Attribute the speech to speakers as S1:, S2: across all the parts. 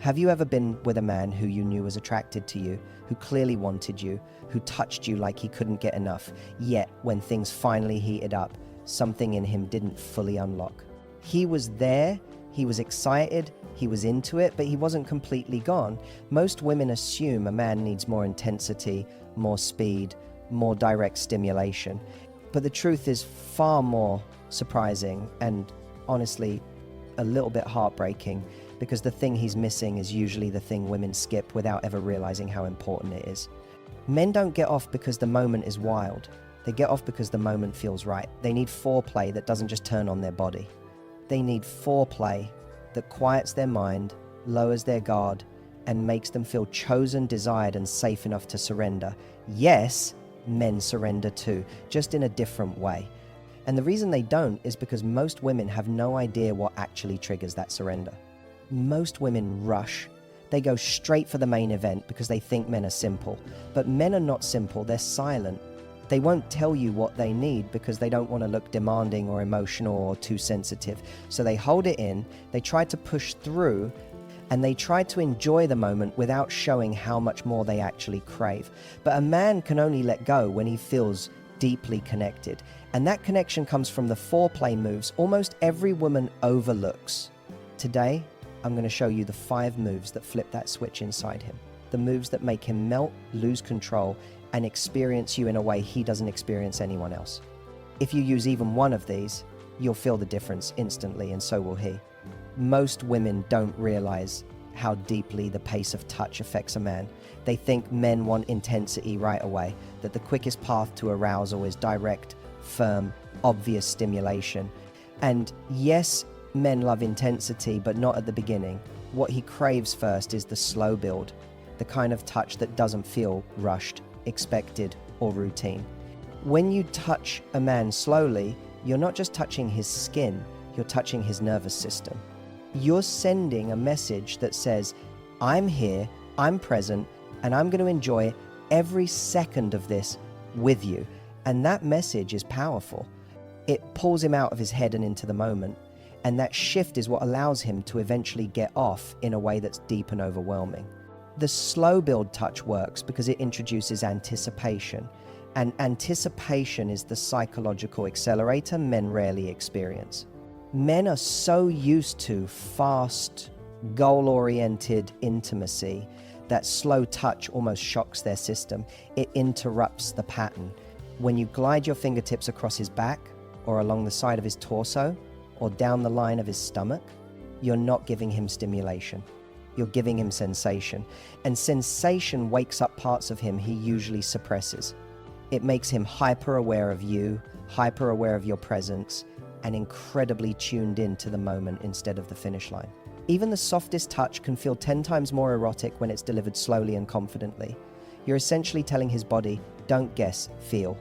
S1: Have you ever been with a man who you knew was attracted to you, who clearly wanted you, who touched you like he couldn't get enough, yet when things finally heated up, something in him didn't fully unlock? He was there, he was excited, he was into it, but he wasn't completely gone. Most women assume a man needs more intensity, more speed, more direct stimulation. But the truth is far more surprising and honestly a little bit heartbreaking, because the thing he's missing is usually the thing women skip without ever realizing how important it is. Men don't get off because the moment is wild. They get off because the moment feels right. They need foreplay that doesn't just turn on their body. They need foreplay that quiets their mind, lowers their guard, and makes them feel chosen, desired, and safe enough to surrender. Yes, men surrender too, just in a different way. And the reason they don't is because most women have no idea what actually triggers that surrender. Most women rush. They go straight for the main event because they think men are simple. But men are not simple, they're silent. They won't tell you what they need because they don't want to look demanding or emotional or too sensitive. So they hold it in, they try to push through, and they try to enjoy the moment without showing how much more they actually crave. But a man can only let go when he feels deeply connected. And that connection comes from the foreplay moves almost every woman overlooks. Today, I'm going to show you the 5 moves that flip that switch inside him. The moves that make him melt, lose control, and experience you in a way he doesn't experience anyone else. If you use even one of these, you'll feel the difference instantly, and so will he. Most women don't realize how deeply the pace of touch affects a man. They think men want intensity right away, that the quickest path to arousal is direct, firm, obvious stimulation. And yes, men love intensity, but not at the beginning. What he craves first is the slow build, the kind of touch that doesn't feel rushed, expected, or routine. When you touch a man slowly, you're not just touching his skin, you're touching his nervous system. You're sending a message that says, I'm here, I'm present, and I'm going to enjoy every second of this with you. And that message is powerful. It pulls him out of his head and into the moment. And that shift is what allows him to eventually get off in a way that's deep and overwhelming. The slow build touch works because it introduces anticipation. And anticipation is the psychological accelerator men rarely experience. Men are so used to fast, goal-oriented intimacy that slow touch almost shocks their system. It interrupts the pattern. When you glide your fingertips across his back, or along the side of his torso, or down the line of his stomach, you're not giving him stimulation. You're giving him sensation. And sensation wakes up parts of him he usually suppresses. It makes him hyper-aware of you, hyper-aware of your presence, and incredibly tuned into the moment instead of the finish line. Even the softest touch can feel 10 times more erotic when it's delivered slowly and confidently. You're essentially telling his body, don't guess, feel.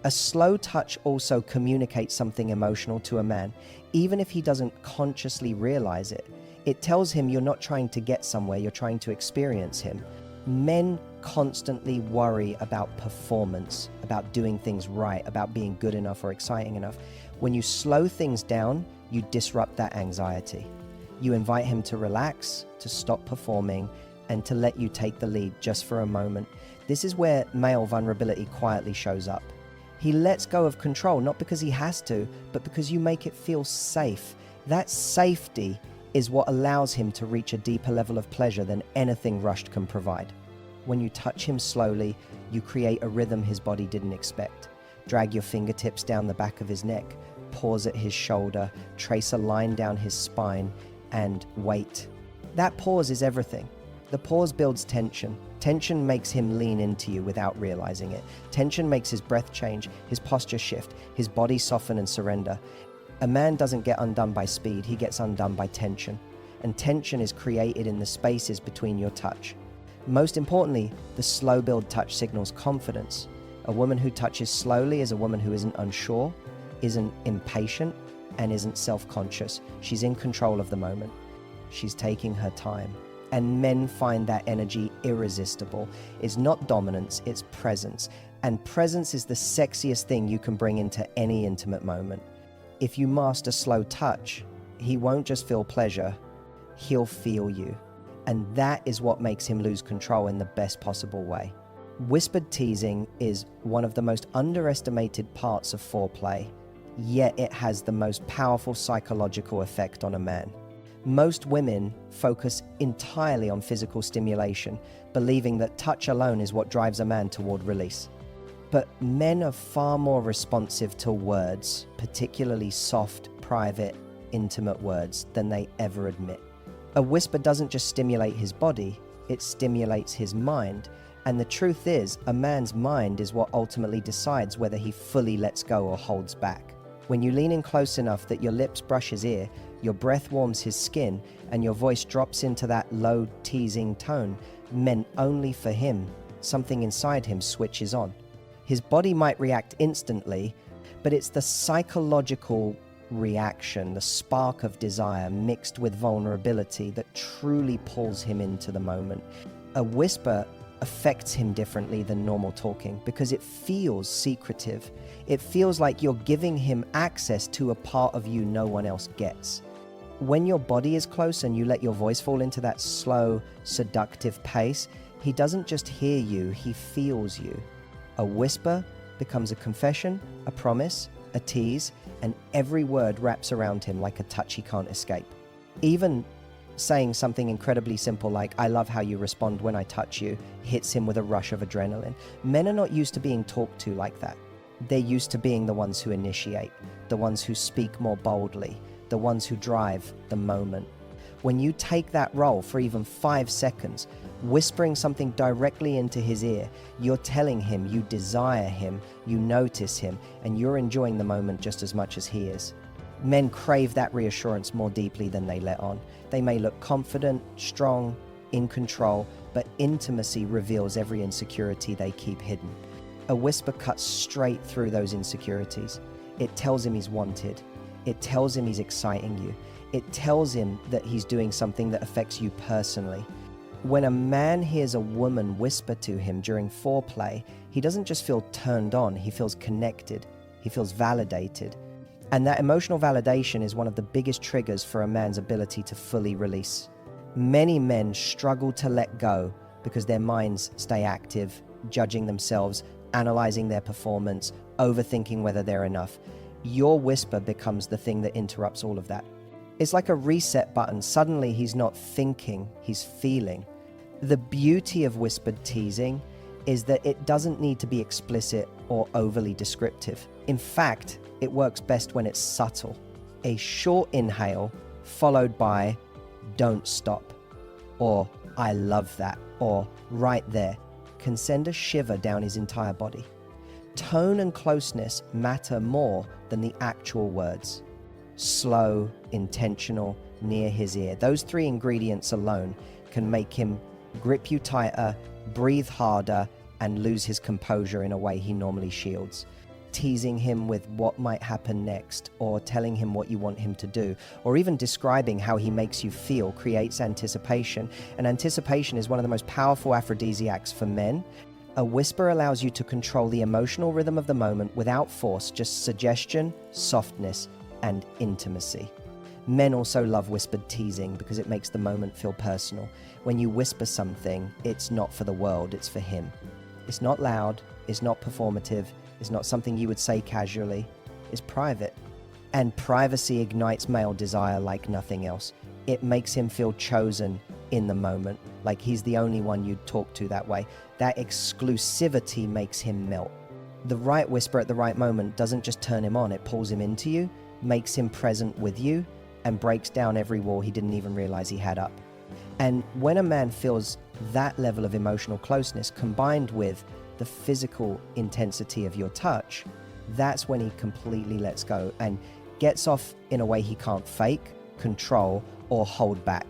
S1: A slow touch also communicates something emotional to a man, even if he doesn't consciously realize it. It tells him you're not trying to get somewhere, you're trying to experience him. Men constantly worry about performance, about doing things right, about being good enough or exciting enough. When you slow things down, you disrupt that anxiety. You invite him to relax, to stop performing, and to let you take the lead just for a moment. This is where male vulnerability quietly shows up. He lets go of control, not because he has to, but because you make it feel safe. That safety is what allows him to reach a deeper level of pleasure than anything rushed can provide. When you touch him slowly, you create a rhythm his body didn't expect. Drag your fingertips down the back of his neck, pause at his shoulder, trace a line down his spine, and wait. That pause is everything. The pause builds tension. Tension makes him lean into you without realizing it. Tension makes his breath change, his posture shift, his body soften and surrender. A man doesn't get undone by speed, he gets undone by tension. And tension is created in the spaces between your touch. Most importantly, the slow build touch signals confidence. A woman who touches slowly is a woman who isn't unsure, isn't impatient, and isn't self-conscious. She's in control of the moment. She's taking her time. And men find that energy irresistible. It's not dominance, it's presence. And presence is the sexiest thing you can bring into any intimate moment. If you master slow touch, he won't just feel pleasure, he'll feel you. And that is what makes him lose control in the best possible way. Whispered teasing is one of the most underestimated parts of foreplay, yet it has the most powerful psychological effect on a man. Most women focus entirely on physical stimulation, believing that touch alone is what drives a man toward release. But men are far more responsive to words, particularly soft, private, intimate words, than they ever admit. A whisper doesn't just stimulate his body, it stimulates his mind. And the truth is, a man's mind is what ultimately decides whether he fully lets go or holds back. When you lean in close enough that your lips brush his ear, your breath warms his skin, and your voice drops into that low, teasing tone, meant only for him, something inside him switches on. His body might react instantly, but it's the psychological reaction, the spark of desire mixed with vulnerability that truly pulls him into the moment. A whisper affects him differently than normal talking because it feels secretive. It feels like you're giving him access to a part of you no one else gets. When your body is close and you let your voice fall into that slow, seductive pace, he doesn't just hear you, he feels you. A whisper becomes a confession, a promise, a tease, and every word wraps around him like a touch he can't escape. Even saying something incredibly simple like, "I love how you respond when I touch you," hits him with a rush of adrenaline. Men are not used to being talked to like that. They're used to being the ones who initiate, the ones who speak more boldly, the ones who drive the moment. When you take that role for even 5 seconds, whispering something directly into his ear, you're telling him you desire him, you notice him, and you're enjoying the moment just as much as he is. Men crave that reassurance more deeply than they let on. They may look confident, strong, in control, but intimacy reveals every insecurity they keep hidden. A whisper cuts straight through those insecurities. It tells him he's wanted. It tells him he's exciting you. It tells him that he's doing something that affects you personally. When a man hears a woman whisper to him during foreplay, he doesn't just feel turned on, he feels connected, he feels validated. And that emotional validation is one of the biggest triggers for a man's ability to fully release. Many men struggle to let go because their minds stay active, judging themselves, analyzing their performance, overthinking whether they're enough. Your whisper becomes the thing that interrupts all of that. It's like a reset button. Suddenly he's not thinking, he's feeling. The beauty of whispered teasing is that it doesn't need to be explicit or overly descriptive. In fact, it works best when it's subtle. A short inhale followed by "don't stop," or "I love that," or "right there," can send a shiver down his entire body. Tone and closeness matter more than the actual words. Slow, intentional, near his ear. Those 3 ingredients alone can make him grip you tighter, breathe harder, and lose his composure in a way he normally shields. Teasing him with what might happen next, or telling him what you want him to do, or even describing how he makes you feel creates anticipation. And anticipation is one of the most powerful aphrodisiacs for men. A whisper allows you to control the emotional rhythm of the moment without force, just suggestion, softness, and intimacy. Men also love whispered teasing because it makes the moment feel personal. When you whisper something, it's not for the world, it's for him. It's not loud, it's not performative, it's not something you would say casually, it's private. And privacy ignites male desire like nothing else. It makes him feel chosen in the moment, like he's the only one you'd talk to that way. That exclusivity makes him melt. The right whisper at the right moment doesn't just turn him on, it pulls him into you, makes him present with you, and breaks down every wall he didn't even realize he had up. And when a man feels that level of emotional closeness combined with the physical intensity of your touch, that's when he completely lets go and gets off in a way he can't fake, control, or hold back.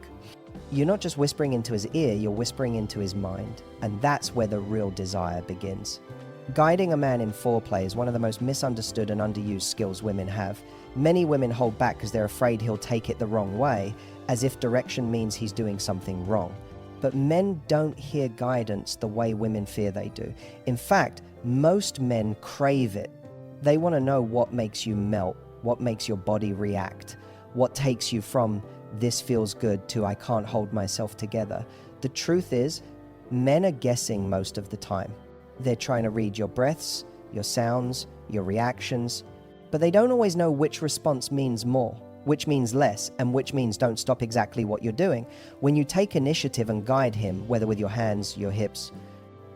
S1: You're not just whispering into his ear, you're whispering into his mind, and that's where the real desire begins. Guiding a man in foreplay is one of the most misunderstood and underused skills women have. Many women hold back because they're afraid he'll take it the wrong way, as if direction means he's doing something wrong. But men don't hear guidance the way women fear they do. In fact, most men crave it. They want to know what makes you melt, what makes your body react, what takes you from this feels good to I can't hold myself together. The truth is, men are guessing most of the time. They're trying to read your breaths, your sounds, your reactions, but they don't always know which response means more, which means less, and which means don't stop exactly what you're doing. When you take initiative and guide him, whether with your hands, your hips,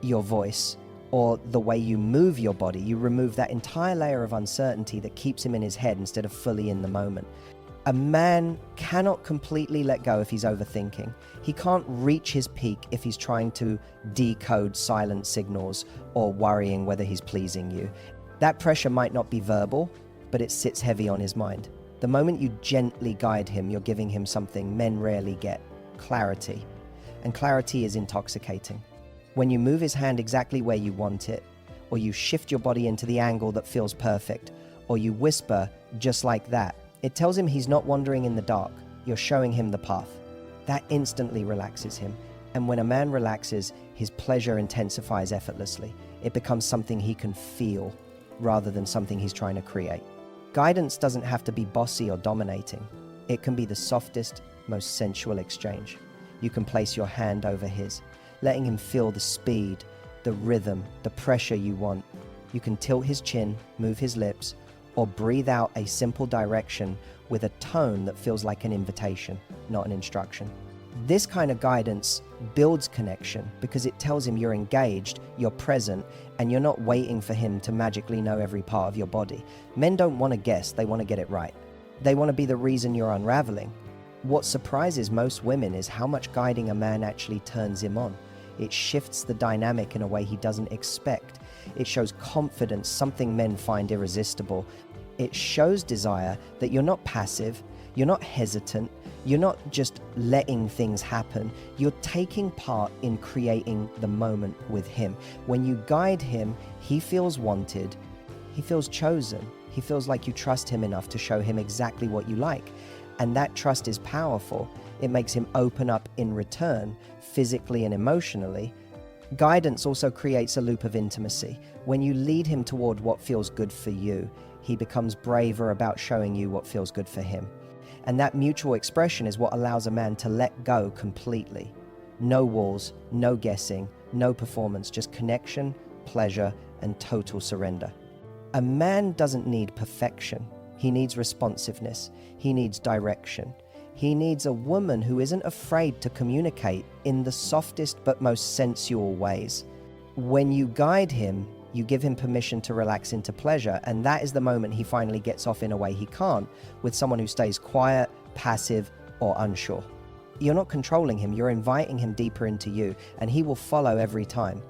S1: your voice, or the way you move your body, you remove that entire layer of uncertainty that keeps him in his head instead of fully in the moment. A man cannot completely let go if he's overthinking. He can't reach his peak if he's trying to decode silent signals or worrying whether he's pleasing you. That pressure might not be verbal, but it sits heavy on his mind. The moment you gently guide him, you're giving him something men rarely get: clarity. And clarity is intoxicating. When you move his hand exactly where you want it, or you shift your body into the angle that feels perfect, or you whisper just like that, it tells him he's not wandering in the dark. You're showing him the path. That instantly relaxes him. And when a man relaxes, his pleasure intensifies effortlessly. It becomes something he can feel rather than something he's trying to create. Guidance doesn't have to be bossy or dominating. It can be the softest, most sensual exchange. You can place your hand over his, letting him feel the speed, the rhythm, the pressure you want. You can tilt his chin, move his lips, or breathe out a simple direction with a tone that feels like an invitation, not an instruction. This kind of guidance builds connection because it tells him you're engaged, you're present, and you're not waiting for him to magically know every part of your body. Men don't want to guess, they want to get it right. They want to be the reason you're unraveling. What surprises most women is how much guiding a man actually turns him on. It shifts the dynamic in a way he doesn't expect. It shows confidence, something men find irresistible. It shows desire, that you're not passive, you're not hesitant, you're not just letting things happen. You're taking part in creating the moment with him. When you guide him, he feels wanted, he feels chosen, he feels like you trust him enough to show him exactly what you like. And that trust is powerful. It makes him open up in return, physically and emotionally. Guidance also creates a loop of intimacy. When you lead him toward what feels good for you, he becomes braver about showing you what feels good for him. And that mutual expression is what allows a man to let go completely. No walls, no guessing, no performance, just connection, pleasure, and total surrender. A man doesn't need perfection. He needs responsiveness. He needs direction. He needs a woman who isn't afraid to communicate in the softest but most sensual ways. When you guide him, you give him permission to relax into pleasure, and that is the moment he finally gets off in a way he can't, with someone who stays quiet, passive, or unsure. You're not controlling him, you're inviting him deeper into you, and he will follow every time.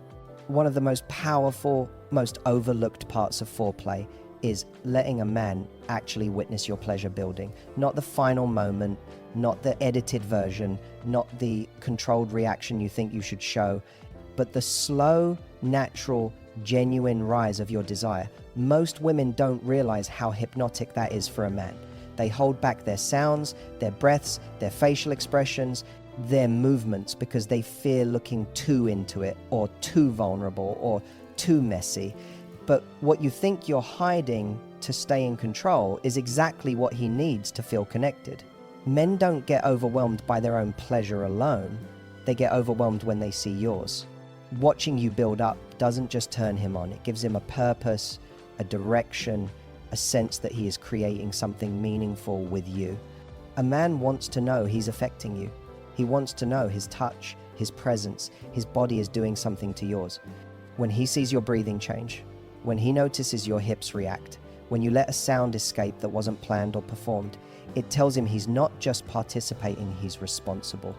S1: One of the most powerful, most overlooked parts of foreplay is letting a man actually witness your pleasure building. Not the final moment, not the edited version, not the controlled reaction you think you should show, but the slow, natural, genuine rise of your desire. Most women don't realize how hypnotic that is for a man. They hold back their sounds, their breaths, their facial expressions, their movements because they fear looking too into it or too vulnerable or too messy. But what you think you're hiding to stay in control is exactly what he needs to feel connected. Men don't get overwhelmed by their own pleasure alone. They get overwhelmed when they see yours. Watching you build up doesn't just turn him on. It gives him a purpose, a direction, a sense that he is creating something meaningful with you. A man wants to know he's affecting you. He wants to know his touch, his presence, his body is doing something to yours. When he sees your breathing change, when he notices your hips react, when you let a sound escape that wasn't planned or performed, it tells him he's not just participating, he's responsible.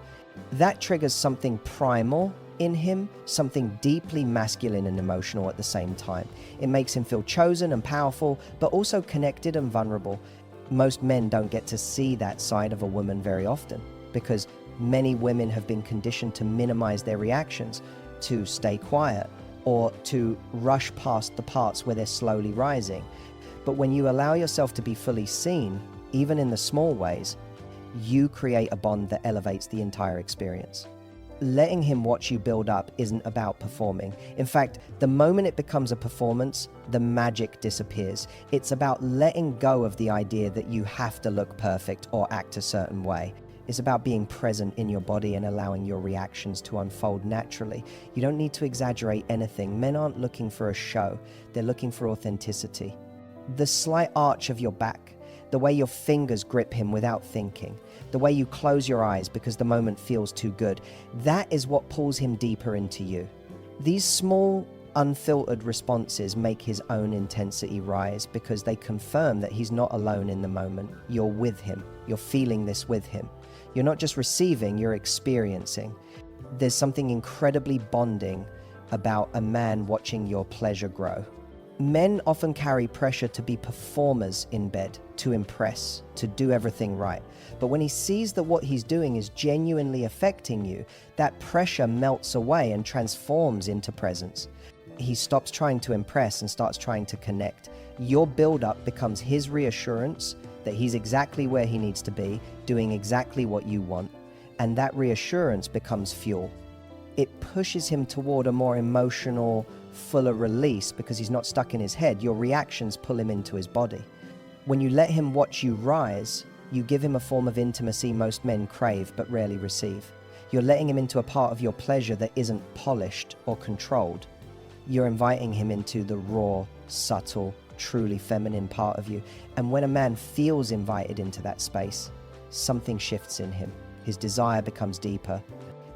S1: That triggers something primal in him, something deeply masculine and emotional at the same time. It makes him feel chosen and powerful, but also connected and vulnerable. Most men don't get to see that side of a woman very often because many women have been conditioned to minimize their reactions, to stay quiet, or to rush past the parts where they're slowly rising. But when you allow yourself to be fully seen, even in the small ways, you create a bond that elevates the entire experience. Letting him watch you build up isn't about performing. In fact, the moment it becomes a performance, the magic disappears. It's about letting go of the idea that you have to look perfect or act a certain way. It's about being present in your body and allowing your reactions to unfold naturally. You don't need to exaggerate anything. Men aren't looking for a show. They're looking for authenticity. The slight arch of your back, the way your fingers grip him without thinking, the way you close your eyes because the moment feels too good, that is what pulls him deeper into you. These small, unfiltered responses make his own intensity rise because they confirm that he's not alone in the moment. You're with him. You're feeling this with him. You're not just receiving, you're experiencing. There's something incredibly bonding about a man watching your pleasure grow. Men often carry pressure to be performers in bed, to impress, to do everything right. But when he sees that what he's doing is genuinely affecting you, that pressure melts away and transforms into presence. He stops trying to impress and starts trying to connect. Your build-up becomes his reassurance that he's exactly where he needs to be, doing exactly what you want, and that reassurance becomes fuel. It pushes him toward a more emotional, fuller release because he's not stuck in his head. Your reactions pull him into his body. When you let him watch you rise, you give him a form of intimacy most men crave but rarely receive. You're letting him into a part of your pleasure that isn't polished or controlled. You're inviting him into the raw, subtle, truly feminine part of you. And when a man feels invited into that space, something shifts in him. His desire becomes deeper.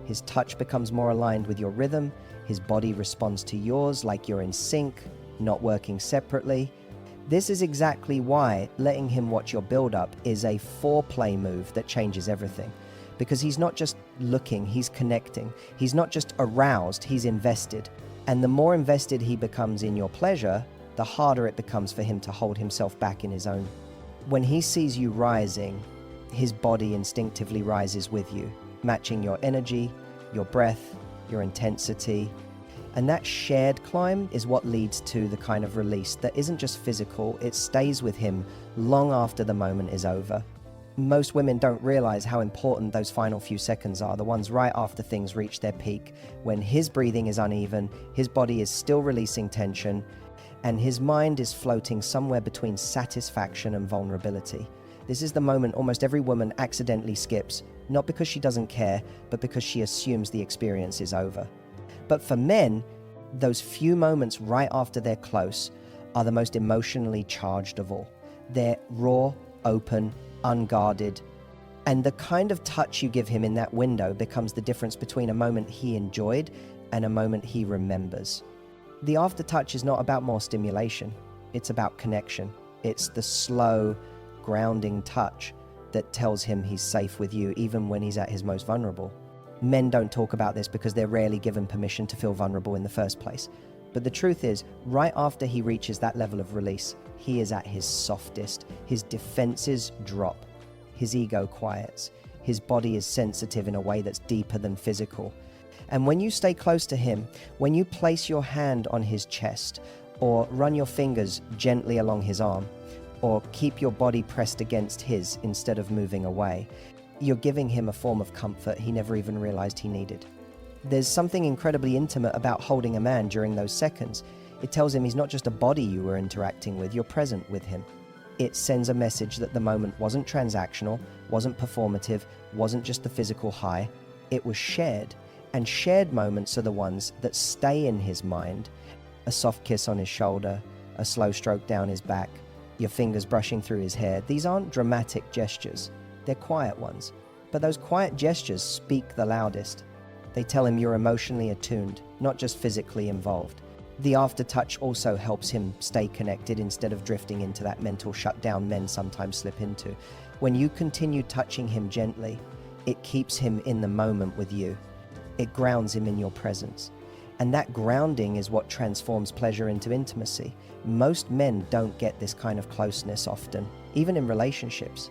S1: His touch becomes more aligned with your rhythm. His body responds to yours like you're in sync, not working separately. This is exactly why letting him watch your build-up is a foreplay move that changes everything. Because he's not just looking, he's connecting. He's not just aroused, he's invested. And the more invested he becomes in your pleasure, the harder it becomes for him to hold himself back in his own. When he sees you rising, his body instinctively rises with you, matching your energy, your breath, your intensity. And that shared climb is what leads to the kind of release that isn't just physical, it stays with him long after the moment is over. Most women don't realize how important those final few seconds are, the ones right after things reach their peak, when his breathing is uneven, his body is still releasing tension, and his mind is floating somewhere between satisfaction and vulnerability. This is the moment almost every woman accidentally skips, not because she doesn't care, but because she assumes the experience is over. But for men, those few moments right after they're close are the most emotionally charged of all. They're raw, open, unguarded, and the kind of touch you give him in that window becomes the difference between a moment he enjoyed and a moment he remembers. The aftertouch is not about more stimulation, it's about connection. It's the slow, grounding touch that tells him he's safe with you even when he's at his most vulnerable. Men don't talk about this because they're rarely given permission to feel vulnerable in the first place. But the truth is, right after he reaches that level of release, he is at his softest. His defenses drop. His ego quiets. His body is sensitive in a way that's deeper than physical. And when you stay close to him, when you place your hand on his chest, or run your fingers gently along his arm, or keep your body pressed against his instead of moving away, you're giving him a form of comfort he never even realized he needed. There's something incredibly intimate about holding a man during those seconds. It tells him he's not just a body you were interacting with, you're present with him. It sends a message that the moment wasn't transactional, wasn't performative, wasn't just the physical high. It was shared. And shared moments are the ones that stay in his mind. A soft kiss on his shoulder, a slow stroke down his back, your fingers brushing through his hair. These aren't dramatic gestures. They're quiet ones. But those quiet gestures speak the loudest. They tell him you're emotionally attuned, not just physically involved. The aftertouch also helps him stay connected instead of drifting into that mental shutdown men sometimes slip into. When you continue touching him gently, it keeps him in the moment with you. It grounds him in your presence. And that grounding is what transforms pleasure into intimacy. Most men don't get this kind of closeness often, even in relationships.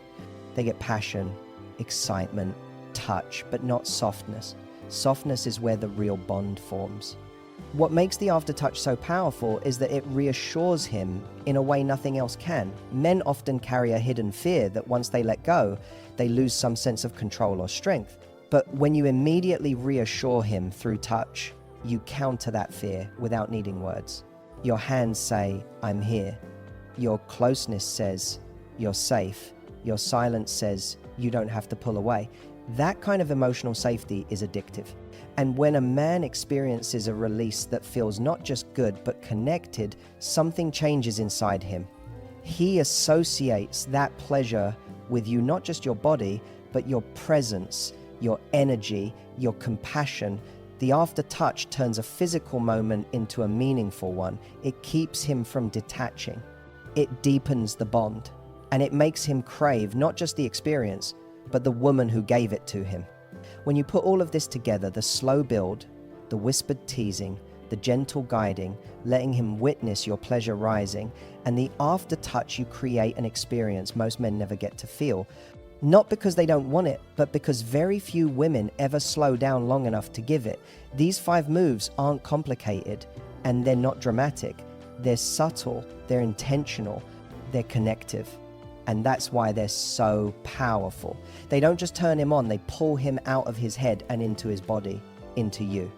S1: They get passion, excitement, touch, but not softness. Softness is where the real bond forms. What makes the aftertouch so powerful is that it reassures him in a way nothing else can. Men often carry a hidden fear that once they let go, they lose some sense of control or strength. But when you immediately reassure him through touch, you counter that fear without needing words. Your hands say, "I'm here." Your closeness says, "You're safe." Your silence says, you don't have to pull away. That kind of emotional safety is addictive. And when a man experiences a release that feels not just good but connected, something changes inside him. He associates that pleasure with you, not just your body, but your presence, your energy, your compassion. The after touch turns a physical moment into a meaningful one. It keeps him from detaching. It deepens the bond, and it makes him crave not just the experience, but the woman who gave it to him. When you put all of this together, the slow build, the whispered teasing, the gentle guiding, letting him witness your pleasure rising, and the after touch, you create an experience most men never get to feel. Not because they don't want it, but because very few women ever slow down long enough to give it. These 5 moves aren't complicated, and they're not dramatic. They're subtle, they're intentional, they're connective. And that's why they're so powerful. They don't just turn him on, they pull him out of his head and into his body, into you.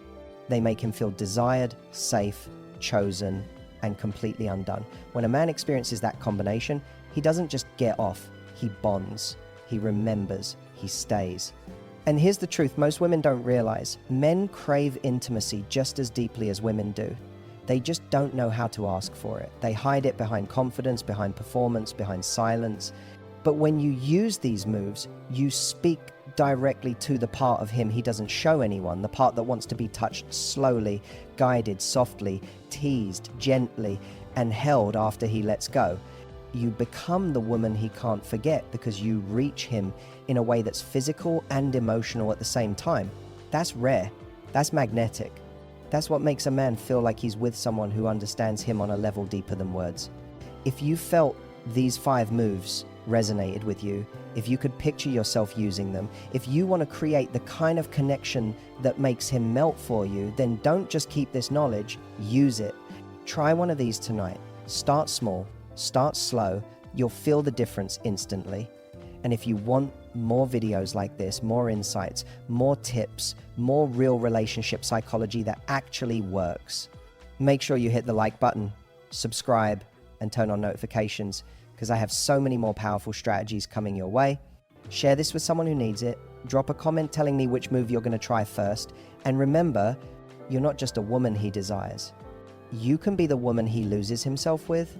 S1: They make him feel desired, safe, chosen, and completely undone. When a man experiences that combination, he doesn't just get off, he bonds, he remembers, he stays. And here's the truth most women don't realize. Men crave intimacy just as deeply as women do. They just don't know how to ask for it. They hide it behind confidence, behind performance, behind silence. But when you use these moves, you speak directly to the part of him he doesn't show anyone, the part that wants to be touched slowly, guided softly, teased gently, and held after he lets go. You become the woman he can't forget because you reach him in a way that's physical and emotional at the same time. That's rare. That's magnetic. That's what makes a man feel like he's with someone who understands him on a level deeper than words. If you felt these 5 moves resonated with you, if you could picture yourself using them, if you want to create the kind of connection that makes him melt for you, then don't just keep this knowledge, use it. Try one of these tonight. Start small, start slow, you'll feel the difference instantly. And if you want more videos like this, more insights, more tips, more real relationship psychology that actually works, make sure you hit the like button, subscribe, and turn on notifications, because I have so many more powerful strategies coming your way. Share this with someone who needs it. Drop a comment telling me which move you're going to try first. And remember, you're not just a woman he desires. You can be the woman he loses himself with